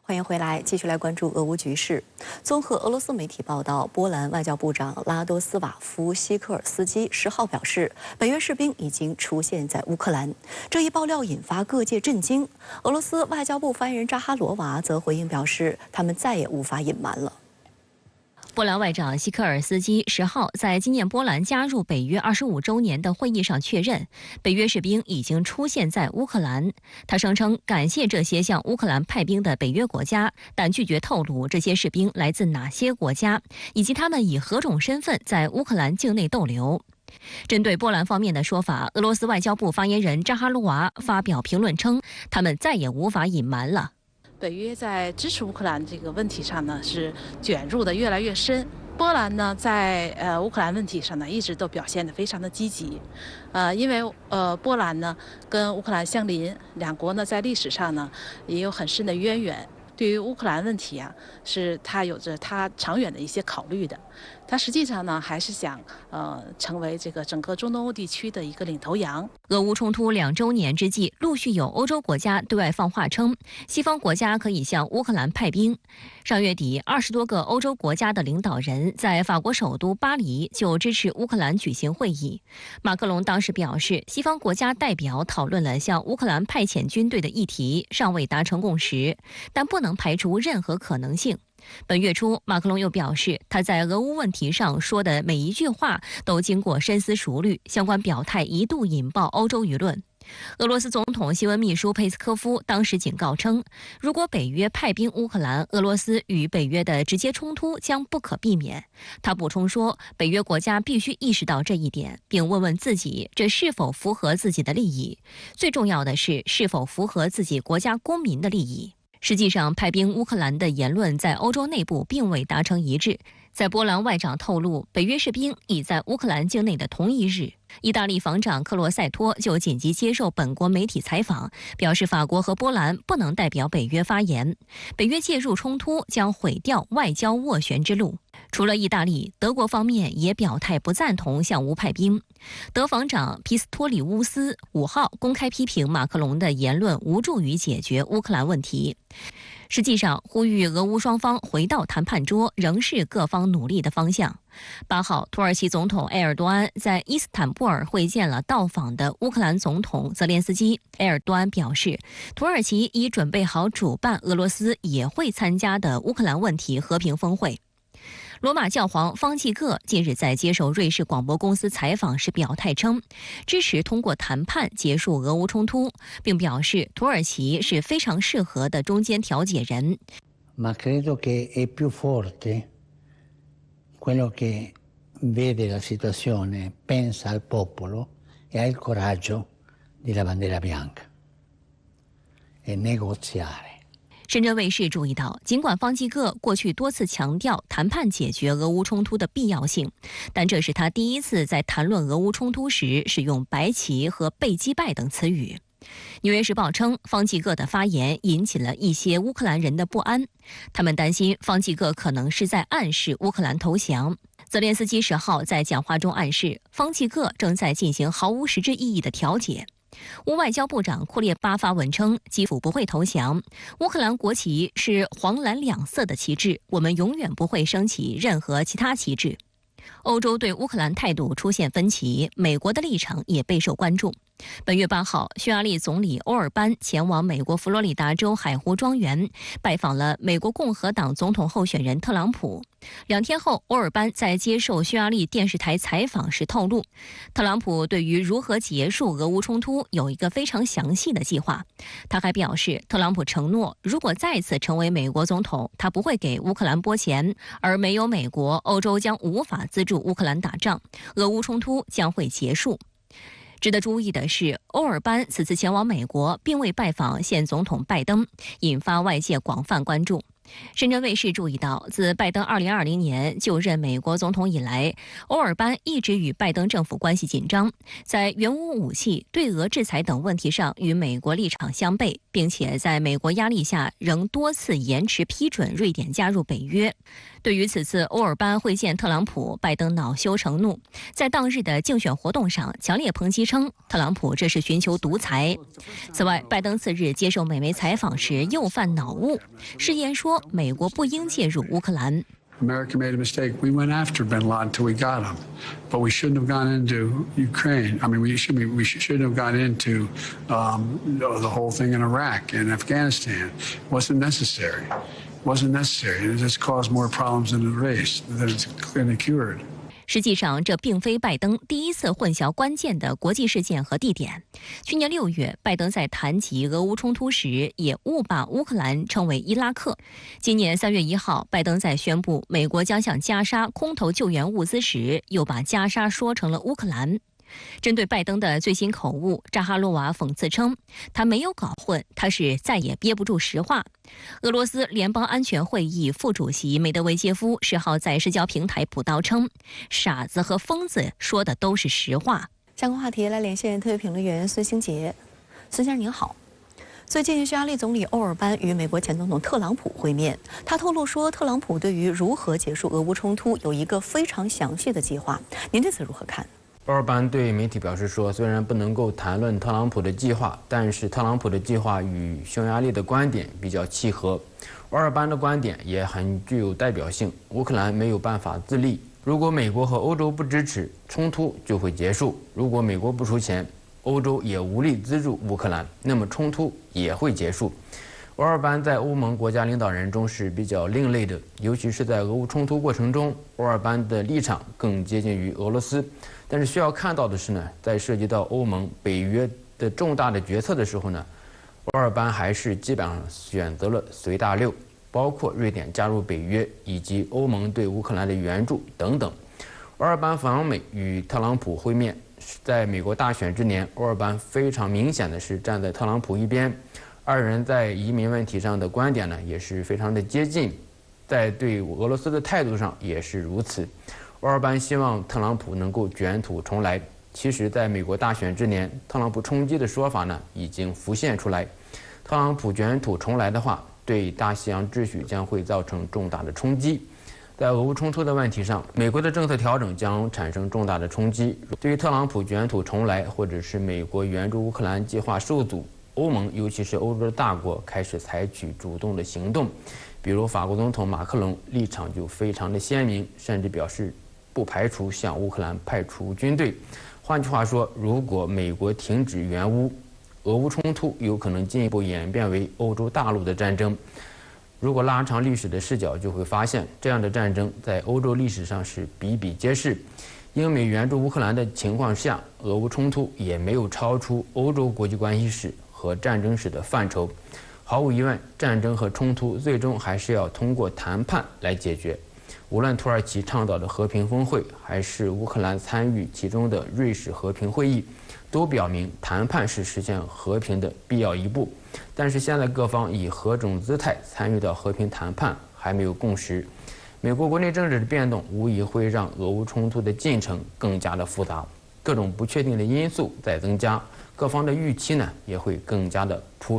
欢迎回来，继续来关注俄乌局势。综合俄罗斯媒体报道，波兰外交部长拉多斯瓦夫希科尔斯基10号表示，北约士兵已经出现在乌克兰。这一爆料引发各界震惊。俄罗斯外交部发言人扎哈罗娃则回应表示，他们再也无法隐瞒了。 波兰外长希科尔斯基10号在纪念波兰加入北约25周年的会议上确认，北约士兵已经出现在乌克兰。他声称感谢这些向乌克兰派兵的北约国家，但拒绝透露这些士兵来自哪些国家，以及他们以何种身份在乌克兰境内逗留。 针对波兰方面的说法，俄罗斯外交部发言人扎哈罗娃发表评论称，他们再也无法隐瞒了。 北约在支持乌克兰这个问题上呢，是卷入的越来越深。波兰呢，在乌克兰问题上呢，一直都表现得非常的积极。因为波兰呢跟乌克兰相邻，两国呢在历史上呢也有很深的渊源。对于乌克兰问题啊，是它有着它长远的一些考虑的。它实际上呢，还是想成为这个整个中东欧地区的一个领头羊。 俄乌冲突2周年之际，陆续有欧洲国家对外放话称，西方国家可以向乌克兰派兵。上月底，20多个欧洲国家的领导人在法国首都巴黎就支持乌克兰举行会议。马克龙当时表示，西方国家代表讨论了向乌克兰派遣军队的议题，尚未达成共识，但不能排除任何可能性。 本月初，马克龙又表示，他在俄乌问题上说的每一句话都经过深思熟虑，相关表态一度引爆欧洲舆论。俄罗斯总统新闻秘书佩斯科夫当时警告称，如果北约派兵乌克兰，俄罗斯与北约的直接冲突将不可避免。他补充说，北约国家必须意识到这一点，并问问自己，这是否符合自己的利益？最重要的是，是否符合自己国家公民的利益？ 实际上，派兵乌克兰的言论在欧洲内部并未达成一致。在波兰外长透露，北约士兵已在乌克兰境内的同一日，意大利防长克洛塞托就紧急接受本国媒体采访，表示法国和波兰不能代表北约发言，北约介入冲突将毁掉外交斡旋之路。 除了意大利，德国方面也表态不赞同向乌派兵。德防长皮斯托里乌斯5号公开批评马克龙的言论无助于解决乌克兰问题。实际上，呼吁俄乌双方回到谈判桌，仍是各方努力的方向。8号，土耳其总统埃尔多安在伊斯坦布尔会见了到访的乌克兰总统泽连斯基。埃尔多安表示，土耳其已准备好主办俄罗斯也会参加的乌克兰问题和平峰会。 罗马教皇方济各近日在接受瑞士广播公司采访时表态称，支持通过谈判结束俄乌冲突，并表示土耳其是非常适合的中间调解人。Ma credo che è più forte quello che vede la situazione, pensa al popolo e ha il coraggio di la bandera bianca e negoziare. 深圳卫视注意到，尽管方济各过去多次强调谈判解决俄乌冲突的必要性，但这是他第一次在谈论俄乌冲突时使用“白旗”和“被击败”等词语。纽约时报称，方济各的发言引起了一些乌克兰人的不安，他们担心方济各可能是在暗示乌克兰投降。泽连斯基10号在讲话中暗示，方济各正在进行毫无实质意义的调解。 乌外交部长库列巴发文称，基辅不会投降。乌克兰国旗是黄蓝两色的旗帜，我们永远不会升起任何其他旗帜。欧洲对乌克兰态度出现分歧，美国的立场也备受关注。本月8号，匈牙利总理欧尔班前往美国佛罗里达州海湖庄园，拜访了美国共和党总统候选人特朗普。2天后，欧尔班在接受匈牙利电视台采访时透露，特朗普对于如何结束俄乌冲突有一个非常详细的计划。他还表示，特朗普承诺，如果再次成为美国总统，他不会给乌克兰拨钱，而没有美国，欧洲将无法资助乌克兰打仗，俄乌冲突将会结束。 值得注意的是，欧尔班此次前往美国，并未拜访现总统拜登，引发外界广泛关注。深圳卫视注意到，自拜登2020年就任美国总统以来，欧尔班一直与拜登政府关系紧张，在援乌武器、对俄制裁等问题上与美国立场相悖，并且在美国压力下仍多次延迟批准瑞典加入北约。对于此次欧尔班会见特朗普，拜登恼羞成怒，在当日的竞选活动上强烈抨击称，特朗普这是寻求独裁。此外，拜登次日接受美媒采访时又犯恼误，誓言说美国不应介入乌克兰。America made a mistake. We went after bin Laden until we got him, but we shouldn't have gone into Ukraine. I mean, we shouldn't have gone into the whole thing in Iraq and Afghanistan. It wasn't necessary. It wasn't necessary. It just caused more problems in the race than it's clearly cured. 实际上，这并非拜登第一次混淆关键的国际事件和地点。去年6月，拜登在谈及俄乌冲突时，也误把乌克兰称为伊拉克。今年3月1号，拜登在宣布美国将向加沙空投救援物资时，又把加沙说成了乌克兰。针对拜登的最新口误，扎哈罗娃讽刺称，他没有搞混，他是再也憋不住实话。俄罗斯联邦安全会议副主席梅德韦杰夫10号在社交平台补刀称，傻子和疯子说的都是实话。相关话题来连线特约评论员孙兴杰。孙先生您好。最近，匈牙利总理欧尔班与美国前总统特朗普会面，他透露说，特朗普对于如何结束俄乌冲突有一个非常详细的计划。您对此如何看？欧尔班对媒体表示说，虽然不能够谈论特朗普的计划，但是特朗普的计划与匈牙利的观点比较契合。欧尔班的观点也很具有代表性，乌克兰没有办法自立，如果美国和欧洲不支持，冲突就会结束；如果美国不出钱，欧洲也无力资助乌克兰，那么冲突也会结束。欧尔班在欧盟国家领导人中是比较另类的，尤其是在俄乌冲突过程中，欧尔班的立场更接近于俄罗斯。但是需要看到的是呢，在涉及到欧盟、北约的重大的决策的时候呢，欧尔班还是基本上选择了随大流，包括瑞典加入北约以及欧盟对乌克兰的援助等等。欧尔班访美与特朗普会面，在美国大选之年，欧尔班非常明显的是站在特朗普一边，二人在移民问题上的观点呢也是非常的接近，在对俄罗斯的态度上也是如此。欧尔班希望特朗普能够卷土重来。其实，在美国大选之年，特朗普冲击的说法呢已经浮现出来。特朗普卷土重来的话，对大西洋秩序将会造成重大的冲击。在俄乌冲突的问题上，美国的政策调整将产生重大的冲击。对于特朗普卷土重来，或者是美国援助乌克兰计划受阻，欧盟尤其是欧洲的大国开始采取主动的行动。比如法国总统马克龙立场就非常的鲜明，甚至表示不排除向乌克兰派出军队。换句话说，如果美国停止援乌，俄乌冲突有可能进一步演变为欧洲大陆的战争。如果拉长历史的视角，就会发现这样的战争在欧洲历史上是比比皆是。英美援助乌克兰的情况下，俄乌冲突也没有超出欧洲国际关系史和战争史的范畴。毫无疑问，战争和冲突最终还是要通过谈判来解决。无论土耳其倡导的和平峰会，还是乌克兰参与其中的瑞士和平会议，都表明谈判是实现和平的必要一步。但是现在各方以何种姿态参与到和平谈判，还没有共识。美国国内政治的变动无疑会让俄乌冲突的进程更加的复杂，各种不确定的因素在增加，各方的预期呢也会更加的